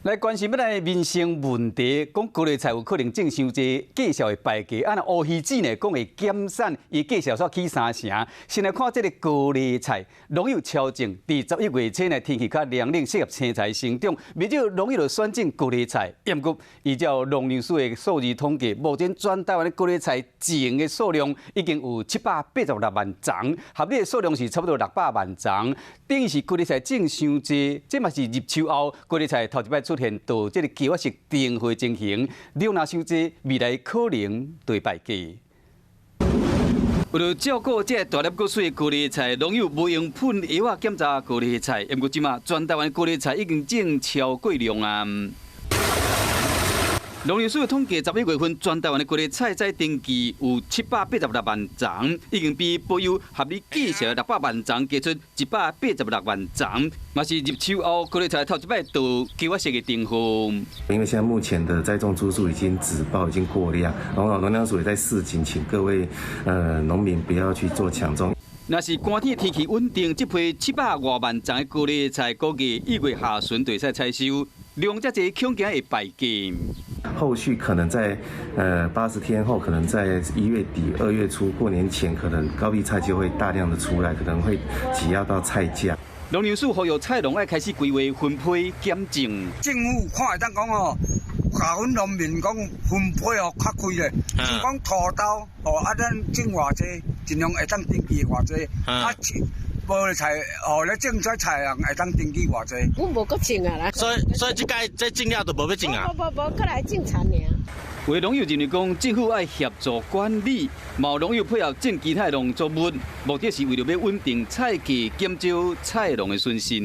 来关心本来民生问题，讲高丽菜有可能种伤济，价钱会败价。啊，那乌鱼子呢，讲会减产，伊价钱煞起3成。先来看这个高丽菜，农友超正，伫11月初呢，天气较凉冷，适合青菜生长。不少农友就选种高丽菜，不过依照农粮署的数字统计，目前全台湾的高丽菜种的数量已经有786万丛，合理的数量是差不多600万丛。等于是高丽菜种伤济，这嘛是入秋后高丽菜头一摆出现到这个计划式订货情形，量若伤济，未来可能对败价。为了照顾这大粒果水的高丽菜，农友无用喷药啊检查高丽菜，不过即马全台湾高丽菜已经种超过量啊。农粮署的统计，11月份全台湾的高丽菜在登记有786万丛，已经比保有合理价钱600万丛加出186万丛，嘛是入秋后高丽菜头一摆到计划式的订货。因为现在目前的栽种株数已经止爆，已经过量，然后农粮署也在示警，请各位农民不要去做抢种。若是寒天天气稳定，这批700多万丛的高丽菜，估计1月下旬就会使采收，量这济恐惊会败价。后续可能在80天后，可能在1月底、2月初过年前，可能高丽菜就会大量的出来，可能会挤压到菜价。农粮署呼吁菜农要开始规划分配检种。政府看会当讲哦，下阮农民讲分配哦较开咧，像讲土豆哦，咱种偌济，尽量会当登记偌济，无咧菜哦，咧种这菜人会当登记偌济。阮无搁种啊啦。所以这届这种了就无要种啊。无，搁来种田尔。有农友认为讲，政府要协助管理，毛农友配合种其他农作物，目的是为了要稳定菜价，减少菜农的损失。